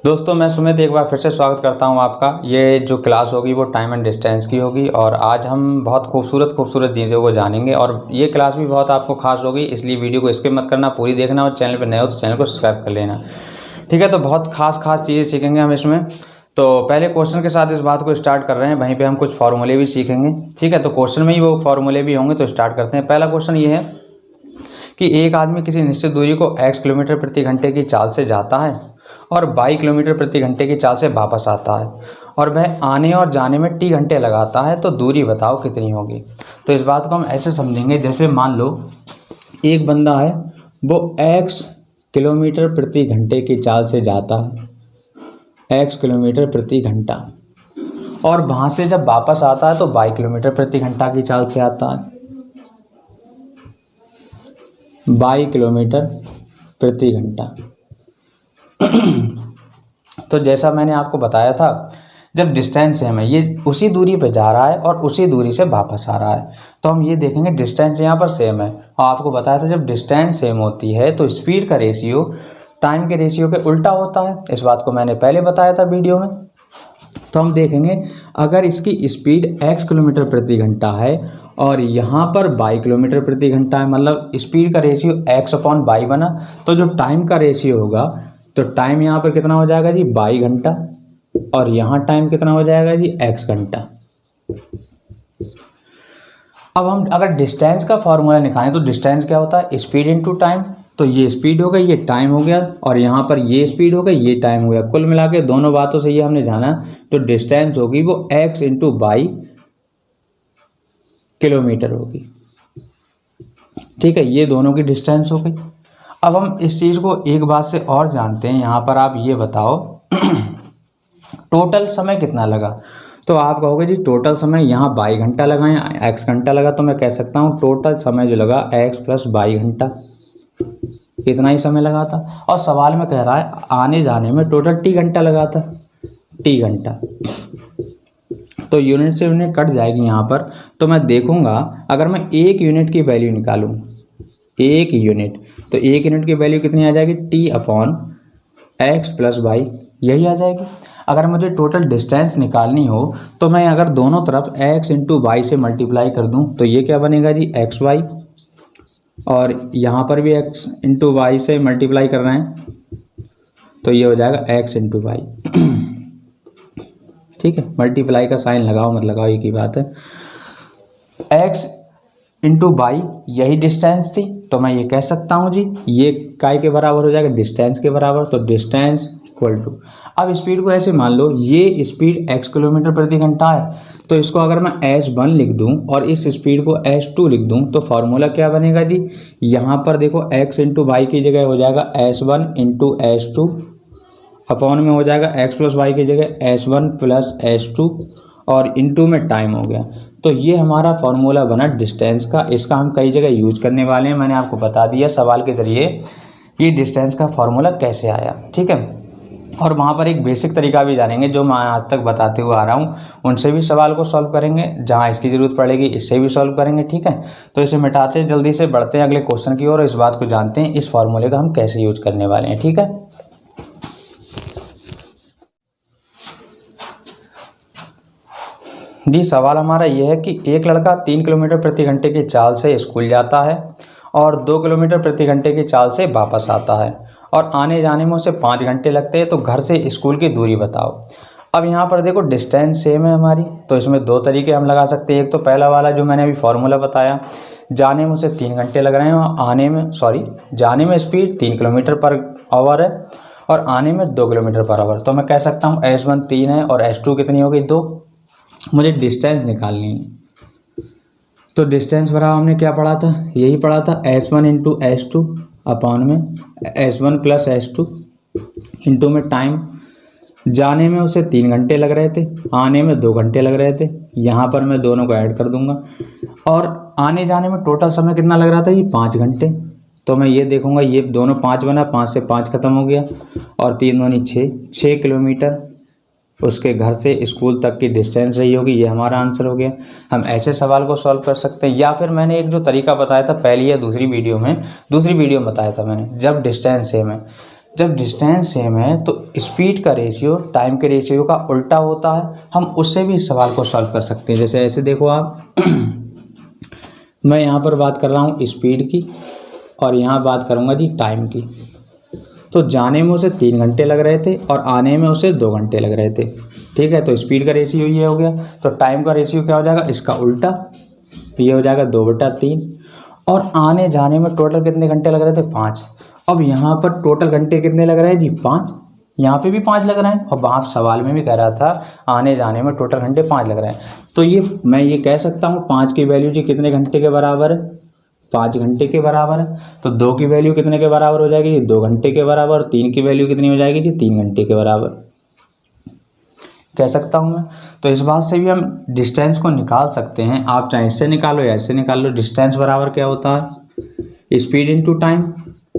दोस्तों मैं सुमित एक बार फिर से स्वागत करता हूं आपका। ये जो क्लास होगी वो टाइम एंड डिस्टेंस की होगी और आज हम बहुत खूबसूरत चीज़ों को जानेंगे और ये क्लास भी बहुत आपको खास होगी, इसलिए वीडियो को स्किप मत करना, पूरी देखना और चैनल पर नए हो तो चैनल को सब्सक्राइब कर लेना। ठीक है, तो बहुत खास चीज़ें सीखेंगे हम इसमें। तो पहले क्वेश्चन के साथ इस बात को स्टार्ट कर रहे हैं, वहीं पर हम कुछ फार्मूले भी सीखेंगे। ठीक है, तो क्वेश्चन में ही वो फार्मूले भी होंगे, तो स्टार्ट करते हैं। पहला क्वेश्चन ये है कि एक आदमी किसी निश्चित दूरी को x किलोमीटर प्रति घंटे की चाल से जाता है और 22 किलोमीटर प्रति घंटे की चाल से वापस आता है और वह आने और जाने में t घंटे लगाता है, तो दूरी बताओ कितनी होगी। तो इस बात को हम ऐसे समझेंगे, जैसे मान लो एक बंदा है, वो x किलोमीटर प्रति घंटे की चाल से जाता है, x किलोमीटर प्रति घंटा, और वहाँ से जब वापस आता है तो 22 किलोमीटर प्रति घंटा की चाल से आता है, 22 किलोमीटर प्रति घंटा। तो जैसा मैंने आपको बताया था, जब डिस्टेंस सेम है, ये उसी दूरी पे जा रहा है और उसी दूरी से वापस आ रहा है, तो हम ये देखेंगे डिस्टेंस यहाँ पर सेम है। और आपको बताया था जब डिस्टेंस सेम होती है तो स्पीड का रेशियो टाइम के रेशियो के उल्टा होता है। इस बात को मैंने पहले बताया था वीडियो में। तो हम देखेंगे, अगर इसकी स्पीड x किलोमीटर प्रति घंटा है और यहाँ पर 22 किलोमीटर प्रति घंटा है, मतलब स्पीड का रेशियो x/y बना, तो जो टाइम का रेशियो होगा, तो टाइम यहाँ पर कितना हो जाएगा जी, 22 घंटा, और यहाँ टाइम कितना हो जाएगा जी, x घंटा। अब हम अगर डिस्टेंस का फॉर्मूला निकालें तो डिस्टेंस क्या होता है, स्पीड इनटू टाइम। तो ये स्पीड हो गई, ये टाइम हो गया, और यहाँ पर ये स्पीड हो गई, ये टाइम हो गया। कुल मिला के दोनों बातों से ये हमने जाना, तो डिस्टेंस होगी वो x × 22 किलोमीटर होगी। ठीक है, ये दोनों की डिस्टेंस हो गई। अब हम इस चीज़ को एक बात से और जानते हैं, यहाँ पर आप ये बताओ टोटल समय कितना लगा। तो आप कहोगे जी टोटल समय यहाँ 22 घंटा लगा या x घंटा लगा, तो मैं कह सकता हूँ टोटल समय जो लगा x + 22 घंटा, इतना ही समय लगा था। और सवाल में कह रहा है आने जाने में टोटल t घंटा लगा था, t घंटा। तो यूनिट से यूनिट कट जाएगी यहाँ पर। तो मैं देखूंगा, अगर मैं 1 यूनिट की वैल्यू निकालूं, 1 यूनिट, तो 1 यूनिट की वैल्यू कितनी आ जाएगी, t/x + y, यही आ जाएगी। अगर मुझे टोटल डिस्टेंस निकालनी हो तो मैं अगर दोनों तरफ x × y से मल्टीप्लाई कर दूं, तो ये क्या बनेगा जी, xy, और यहाँ पर भी x × y से मल्टीप्लाई कर रहे हैं, तो ये हो जाएगा x × y। ठीक है, मल्टीप्लाई का साइन लगाओ मत लगाओ एक ही बात है। x × y यही डिस्टेंस थी, तो मैं ये कह सकता हूँ जी ये काय के बराबर हो जाएगा, डिस्टेंस के बराबर। तो डिस्टेंस इक्वल टू, अब स्पीड को ऐसे मान लो, ये स्पीड x किलोमीटर प्रति घंटा है, तो इसको अगर मैं s1 लिख दूं और इस स्पीड को s2 लिख दूं, तो फॉर्मूला क्या बनेगा जी, यहाँ पर देखो x × y की जगह हो जाएगा s1 × s2, अपॉन में हो जाएगा x + y की जगह s1 + s2, और इनटू में टाइम हो गया। तो ये हमारा फॉर्मूला बना डिस्टेंस का। इसका हम कई जगह यूज करने वाले हैं, मैंने आपको बता दिया सवाल के ज़रिए ये डिस्टेंस का फॉर्मूला कैसे आया। ठीक है, और वहाँ पर एक बेसिक तरीका भी जानेंगे जो मैं आज तक बताते हुए आ रहा हूँ, उनसे भी सवाल को सॉल्व करेंगे, जहाँ इसकी ज़रूरत पड़ेगी इससे भी सॉल्व करेंगे। ठीक है, तो इसे मिटाते हैं, जल्दी से बढ़ते हैं अगले क्वेश्चन की ओर और इस बात को जानते हैं इस फॉर्मूले का हम कैसे यूज करने वाले हैं। ठीक है, जी सवाल हमारा यह है कि एक लड़का 3 किलोमीटर प्रति घंटे की चाल से स्कूल जाता है और 2 किलोमीटर प्रति घंटे की चाल से वापस आता है और आने जाने में उसे 5 घंटे लगते हैं, तो घर से स्कूल की दूरी बताओ। अब यहाँ पर देखो डिस्टेंस सेम है हमारी, तो इसमें दो तरीके हम लगा सकते हैं। एक तो पहला वाला जो मैंने अभी फॉर्मूला बताया, जाने में उसे 3 घंटे लग रहे हैं और जाने में स्पीड 3 किलोमीटर/आवर है और आने में 2 किलोमीटर/आवर। तो मैं कह सकता हूँ s1 3 है और s2 कितनी हो गई, 2। मुझे डिस्टेंस निकालनी है, तो डिस्टेंस बराबर हमने क्या पढ़ा था, यही पढ़ा था s1 × s2 अपॉन में s1 + s2 इंटू में टाइम। जाने में उसे 3 घंटे लग रहे थे, आने में 2 घंटे लग रहे थे, यहाँ पर मैं दोनों को ऐड कर दूंगा, और आने जाने में टोटल समय कितना लग रहा था, ये 5 घंटे। तो मैं ये देखूंगा, ये दोनों 5 बना, 5 से 5 खत्म हो गया, और 3 दूनी 6 किलोमीटर उसके घर से स्कूल तक की डिस्टेंस रही होगी। ये हमारा आंसर हो गया। हम ऐसे सवाल को सॉल्व कर सकते हैं, या फिर मैंने एक जो तरीका बताया था पहली या दूसरी वीडियो में बताया था मैंने, जब डिस्टेंस सेम है, जब डिस्टेंस सेम है तो स्पीड का रेशियो टाइम के रेशियो का उल्टा होता है। हम उससे भी इस सवाल को सॉल्व कर सकते हैं। जैसे ऐसे देखो आप मैं यहाँ पर बात कर रहा हूँ स्पीड की और यहाँ बात करूँगा जी टाइम की। तो जाने में उसे 3 घंटे लग रहे थे और आने में उसे 2 घंटे लग रहे थे। ठीक है, तो स्पीड का रेशियो ये हो गया। तो टाइम का रेशियो क्या हो जाएगा, इसका उल्टा, ये हो जाएगा 2/3। और आने जाने में टोटल कितने घंटे लग रहे थे, 5। अब यहाँ पर टोटल घंटे कितने लग रहे हैं जी, 5। यहाँ पे भी 5 लग रहे हैं और वहाँ सवाल में भी कह रहा था आने जाने में टोटल घंटे 5 लग रहे हैं। तो ये मैं ये कह सकता हूँ 5 की वैल्यू जी कितने घंटे के बराबर है, 5 घंटे के बराबर है। तो 2 की वैल्यू कितने के बराबर हो जाएगी जी, 2 घंटे के बराबर। और 3 की वैल्यू कितनी हो जाएगी जी, 3 घंटे के बराबर कह सकता हूँ मैं। तो इस बात से भी हम डिस्टेंस को निकाल सकते हैं। आप चाहे इससे निकालो या इससे निकाल लो। डिस्टेंस बराबर क्या होता है, स्पीड इंटू टाइम।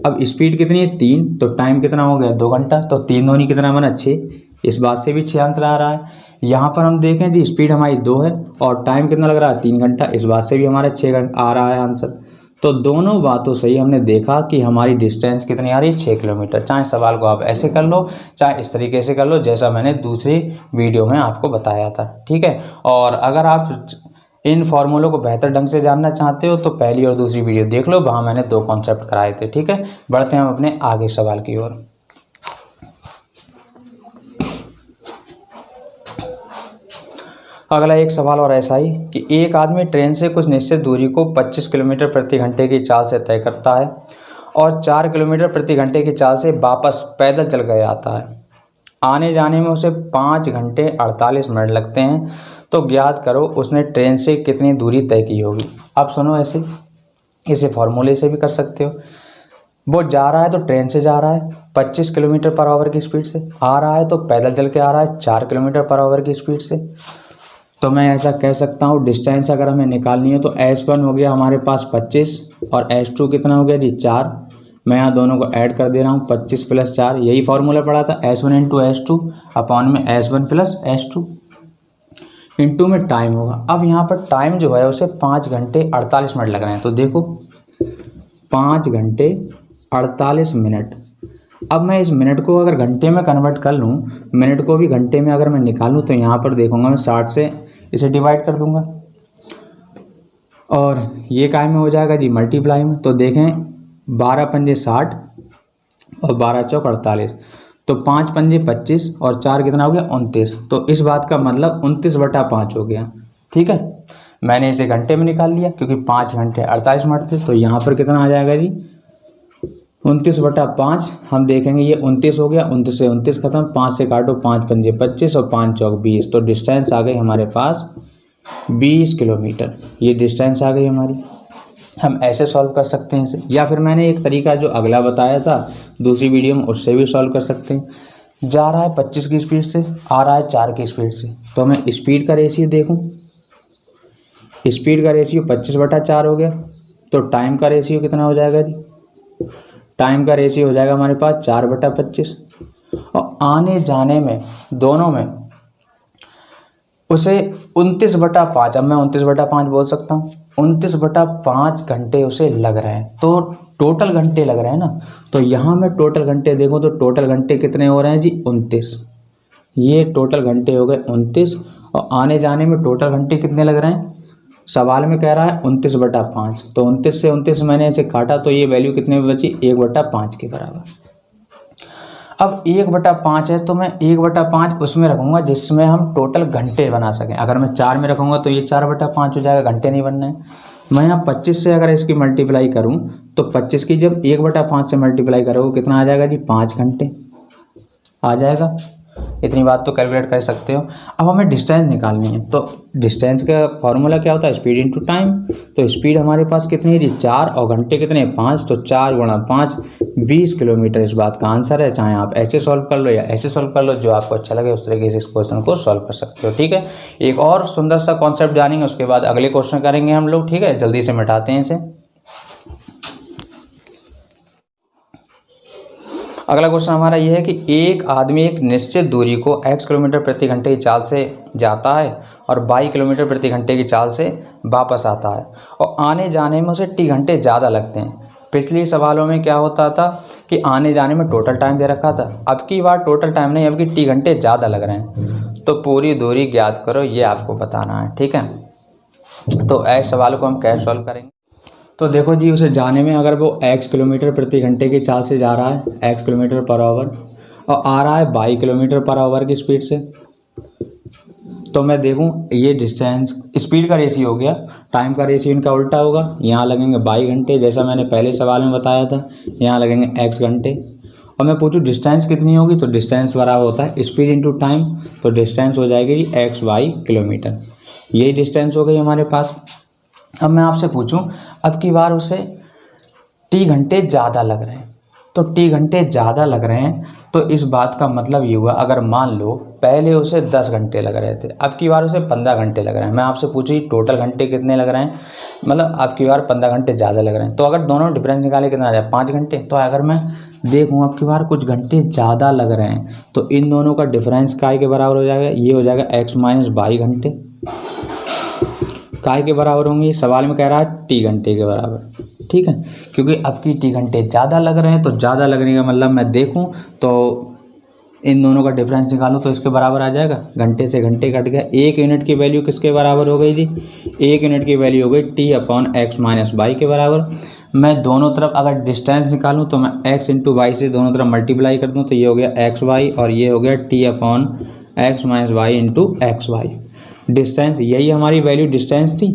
अब स्पीड कितनी है, 3, तो टाइम कितना हो गया, 2 घंटा। तो 3 दूनी कितना बना, 6। इस बात से भी 6 आंसर आ रहा है। यहाँ पर हम देखें जी स्पीड हमारी 2 है और टाइम कितना लग रहा है, 3 घंटा। इस बात से भी हमारा 6 आ रहा है आंसर। तो दोनों बातों से ही हमने देखा कि हमारी डिस्टेंस कितनी आ रही है, 6 किलोमीटर। चाहे सवाल को आप ऐसे कर लो चाहे इस तरीके से कर लो जैसा मैंने दूसरी वीडियो में आपको बताया था। ठीक है, और अगर आप इन फॉर्मूलों को बेहतर ढंग से जानना चाहते हो तो पहली और दूसरी वीडियो देख लो, वहाँ मैंने 2 कॉन्सेप्ट कराए थे। ठीक है, बढ़ते हैं हम अपने आगे सवाल की ओर। अगला एक सवाल और ऐसा ही कि एक आदमी ट्रेन से कुछ निश्चित दूरी को 25 किलोमीटर प्रति घंटे की चाल से तय करता है और 4 किलोमीटर प्रति घंटे की चाल से वापस पैदल चल कर आता है। आने जाने में उसे 5 घंटे 48 मिनट लगते हैं। तो ज्ञात करो उसने ट्रेन से कितनी दूरी तय की होगी। अब सुनो, ऐसे इसे फॉर्मूले से भी कर सकते हो। वो जा रहा है तो ट्रेन से जा रहा है 25 किलोमीटर पर आवर की स्पीड से, आ रहा है तो पैदल चल के आ रहा है 4 किलोमीटर पर आवर की स्पीड से। तो मैं ऐसा कह सकता हूँ डिस्टेंस अगर हमें निकालनी है तो S1 हो गया हमारे पास 25 और S2 कितना हो गया जी, 4। मैं यहाँ दोनों को ऐड कर दे रहा हूँ, 25 + 4। यही फॉर्मूला पड़ा था, S1 × S2 अपॉन में S1 + S2 इंटू में टाइम होगा। अब यहाँ पर टाइम जो है उसे 5 घंटे 48 मिनट लग रहे हैं। तो देखो 5 घंटे 48 मिनट। अब मैं इस मिनट को अगर घंटे में कन्वर्ट कर लूँ, मिनट को भी घंटे में अगर मैं निकालूँ तो यहाँ पर देखूँगा मैं 60 से इसे डिवाइड कर दूँगा और ये काय में हो जाएगा जी, मल्टीप्लाई में। तो देखें 12 पंजे 60 और 12 चौक 48। तो 5 पंजे 25 और 4 कितना हो गया, 29। तो इस बात का मतलब 29/5 हो गया। ठीक है, मैंने इसे घंटे में निकाल लिया क्योंकि 5 घंटे 48 मिनट थे। तो यहाँ पर कितना आ जाएगा जी, 29/5। हम देखेंगे ये 29 हो गया, 29 से 29 खत्म, 5 से काटो, 5 पंजे 25 और 5 चौक 20। तो डिस्टेंस आ गई हमारे पास 20 किलोमीटर। ये डिस्टेंस आ गई हमारी। हम ऐसे सॉल्व कर सकते हैं इसे, या फिर मैंने एक तरीका जो अगला बताया था दूसरी वीडियो में उससे भी सॉल्व कर सकते हैं। जा रहा है 25 की स्पीड से, आ रहा है 4 की स्पीड से। तो मैं स्पीड का रेशियो देखूं, स्पीड का रेशियो 25/4 हो गया। तो टाइम का रेशियो कितना हो जाएगा जी, टाइम का रेशियो हो जाएगा हमारे पास 4/25। और आने जाने में दोनों में उसे 29/5, अब मैं 29/5 बोल सकता हूँ, 29/5 घंटे उसे लग रहे हैं। तो टोटल घंटे लग रहे हैं ना, तो यहाँ मैं टोटल घंटे देखूँ तो टोटल घंटे कितने हो रहे हैं जी, 29। ये टोटल घंटे हो गए 29। और आने जाने में टोटल घंटे कितने लग रहे हैं, सवाल में कह रहा है 29/5। तो 29 से 29 मैंने इसे काटा तो ये वैल्यू कितने में बची, 1/5 के बराबर। अब 1/5 है तो मैं 1/5 उसमें रखूँगा जिसमें हम टोटल घंटे बना सकें। अगर मैं 4 में रखूँगा तो ये 4/5 हो जाएगा, घंटे नहीं बनना है। मैं यहाँ 25 से अगर इसकी मल्टीप्लाई करूँ तो 25 की जब 1/5 से मल्टीप्लाई करोगे कितना आ जाएगा जी, 5 घंटे आ जाएगा। इतनी बात तो कैलकुलेट कर सकते हो। अब हमें डिस्टेंस निकालनी है, तो डिस्टेंस का फॉर्मूला क्या होता है, स्पीड इंटू टाइम। तो स्पीड हमारे पास कितनी है जी, 4 और घंटे कितने, 5। तो 4 × 5 20 किलोमीटर इस बात का आंसर है। चाहे आप ऐसे सॉल्व कर लो या ऐसे सॉल्व कर लो, जो आपको अच्छा लगे उस तरीके से इस क्वेश्चन को सॉल्व कर सकते हो। ठीक है, एक और सुंदर सा कॉन्सेप्ट जानेंगे, उसके बाद अगले क्वेश्चन करेंगे हम लोग। ठीक है, जल्दी से मिटाते हैं इसे। अगला क्वेश्चन हमारा यह है कि एक आदमी एक निश्चित दूरी को x किलोमीटर प्रति घंटे की चाल से जाता है और y किलोमीटर प्रति घंटे की चाल से वापस आता है और आने जाने में उसे t घंटे ज़्यादा लगते हैं। पिछले सवालों में क्या होता था कि आने जाने में टोटल टाइम दे रखा था, अब की बार टोटल टाइम नहीं, अब की टी घंटे ज़्यादा लग रहे हैं। तो पूरी दूरी ज्ञात करो, ये आपको बताना है, ठीक है। तो ऐसे सवाल को हम कैसे सॉल्व करेंगे? तो देखो जी, उसे जाने में अगर वो x किलोमीटर प्रति घंटे की चाल से जा रहा है, x किलोमीटर पर आवर, और आ रहा है y किलोमीटर पर आवर की स्पीड से, तो मैं देखूं ये डिस्टेंस, स्पीड का रेशियो हो गया, टाइम का रेशियो इनका उल्टा होगा। यहाँ लगेंगे y घंटे, जैसा मैंने पहले सवाल में बताया था, यहाँ लगेंगे x घंटे। और मैं पूछूं डिस्टेंस कितनी होगी, तो डिस्टेंस बराबर होता है स्पीड इंटू टाइम, तो डिस्टेंस हो जाएगी जी xy किलोमीटर। यही डिस्टेंस हो गई हमारे पास। अब मैं आपसे पूछूं, अब की बार उसे टी घंटे ज़्यादा लग रहे हैं, तो टी घंटे ज़्यादा लग रहे हैं, तो इस बात का मतलब ये हुआ, अगर मान लो पहले उसे 10 घंटे लग रहे थे, अब की बार उसे 15 घंटे लग रहे हैं। मैं आपसे पूछूं टोटल घंटे कितने लग रहे हैं, मतलब अब की बार 15 घंटे ज़्यादा लग रहे हैं। तो अगर दोनों डिफरेंस निकाले कितना आ जाए, 5 घंटे। तो अगर मैं देखूँ अब की बार कुछ घंटे ज़्यादा लग रहे हैं, तो इन दोनों का डिफरेंस काय के बराबर हो जाएगा, ये हो जाएगा x माइनस वाई घंटे। काय के बराबर होंगे, सवाल में कह रहा है टी घंटे के बराबर, ठीक है। क्योंकि अब की टी घंटे ज़्यादा लग रहे हैं, तो ज़्यादा लगने का मतलब मैं देखूं तो इन दोनों का डिफरेंस निकालूं तो इसके बराबर आ जाएगा, घंटे से घंटे कट गया। 1 यूनिट की वैल्यू किसके बराबर हो गई जी, 1 यूनिट की वैल्यू हो गई T upon X minus Y के बराबर। मैं दोनों तरफ अगर डिस्टेंस निकालूँ तो मैं x इंटू वाई से दोनों तरफ मल्टीप्लाई कर दूँ, तो ये हो गया एक्स वाई, और ये हो गया T upon X minus Y into X Y. Distance, यही हमारी वैल्यू डिस्टेंस थी,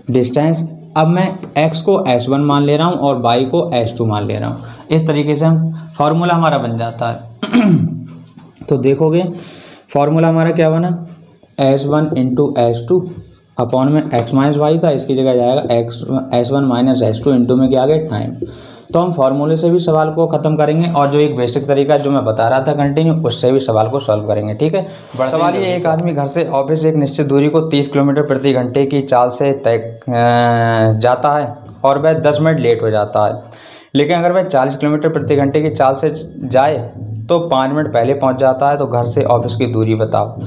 डिस्टेंस। अब मैं x को s1 मान ले रहा हूँ और y को s2 मान ले रहा हूँ। इस तरीके से हम फार्मूला हमारा बन जाता है। तो देखोगे फार्मूला हमारा क्या बना, s1 इंटू s2 अपॉन में x माइनस वाई था, इसकी जगह जाएगा s1 माइनस s2 इंटू में क्या आ गया टाइम। तो हम फार्मूले से भी सवाल को ख़त्म करेंगे, और जो एक बेसिक तरीका जो मैं बता रहा था कंटिन्यू, उससे भी सवाल को सॉल्व करेंगे, ठीक है। सवाल ये, एक आदमी घर से ऑफिस एक निश्चित दूरी को 30 किलोमीटर प्रति घंटे की चाल से तय जाता है और वह 10 मिनट लेट हो जाता है। लेकिन अगर वह 40 किलोमीटर प्रति घंटे की चाल से जाए तो 5 मिनट पहले पहुँच जाता है, तो घर से ऑफिस की दूरी बताओ।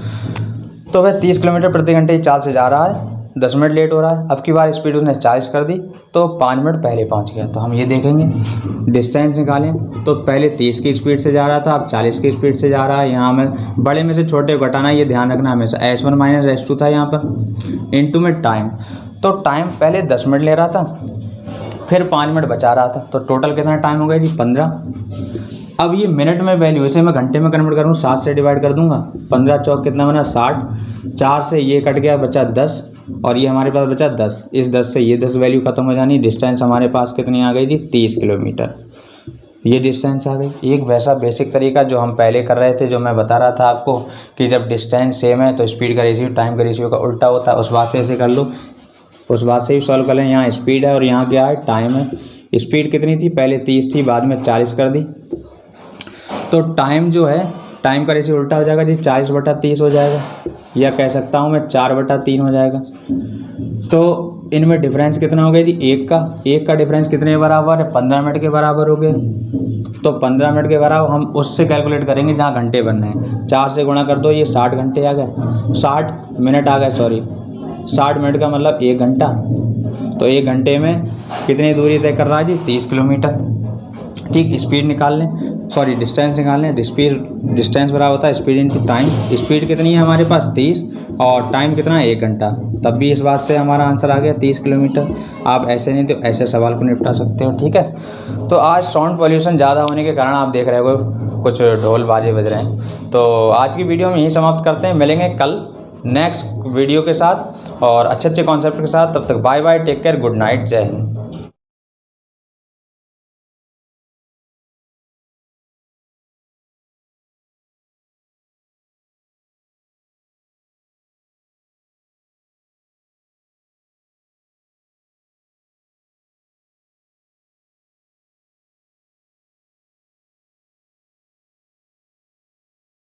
तो वह 30 किलोमीटर प्रति घंटे की चाल से जा रहा है, 10 मिनट लेट हो रहा है। अब की बार स्पीड उसने 40 कर दी, तो 5 मिनट पहले पहुंच गया। तो हम ये देखेंगे, डिस्टेंस निकालें तो पहले 30 की स्पीड से जा रहा था, अब 40 की स्पीड से जा रहा है। यहाँ में बड़े में से छोटे को घटाना, ये ध्यान रखना हमेशा। s1 माइनस s2 था यहाँ पर, इंटू में टाइम। तो टाइम पहले 10 मिनट ले रहा था, फिर 5 मिनट बचा रहा था, तो टोटल कितना टाइम हो गया जी 15। अब ये मिनट में वैल्यू, इसे मैं घंटे में कन्वर्ट करूँ, 7 से डिवाइड कर दूंगा, 15 चौक कितना बना 60, 4 से ये कट गया बचा 10, और ये हमारे पास बचा 10। इस 10 से ये 10 वैल्यू खत्म हो जानी। डिस्टेंस हमारे पास कितनी आ गई थी 30 किलोमीटर, ये डिस्टेंस आ गई। एक वैसा बेसिक तरीका जो हम पहले कर रहे थे, जो मैं बता रहा था आपको कि जब डिस्टेंस सेम है तो स्पीड का रेशियो टाइम का रेशियो का उल्टा होता है, उस बात से ऐसे कर लो, उस बात से ही सॉल्व कर लें। यहाँ स्पीड है और यहाँ क्या है टाइम है। स्पीड कितनी थी, पहले 30 थी, बाद में 40 कर दी, तो टाइम जो है, टाइम का रेशियो उल्टा हो जाएगा जी, 40/30 हो जाएगा, या कह सकता हूँ मैं 4/3 हो जाएगा। तो इनमें डिफरेंस कितना हो गया जी, एक का डिफरेंस कितने के बराबर है, 15 मिनट के बराबर हो गया। तो 15 मिनट के बराबर हम उससे कैलकुलेट करेंगे जहाँ घंटे बनने हैं। 4 से गुणा कर दो, ये 60 घंटे आ गए, 60 मिनट आ गए, सॉरी 60 मिनट का मतलब 1 घंटा। तो 1 घंटे में कितनी दूरी तय कर रहा है जी, 30 किलोमीटर। ठीक, स्पीड निकाल लें, सॉरी डिस्टेंस निकाल लें। डिस्टेंस बराबर होता है स्पीड इंटू टाइम। स्पीड कितनी है हमारे पास 30, और टाइम कितना है 1 घंटा। तब भी इस बात से हमारा आंसर आ गया 30 किलोमीटर। आप ऐसे नहीं तो ऐसे सवाल को निपटा सकते हो, ठीक है। तो आज साउंड पॉल्यूशन ज़्यादा होने के कारण आप देख रहे हो कुछ ढोल बाजे बज रहे हैं। तो आज की वीडियो में यही समाप्त करते हैं, मिलेंगे कल नेक्स्ट वीडियो के साथ और अच्छे कॉन्सेप्ट के साथ। तब तक bye bye, take care, good night, जय हिंद।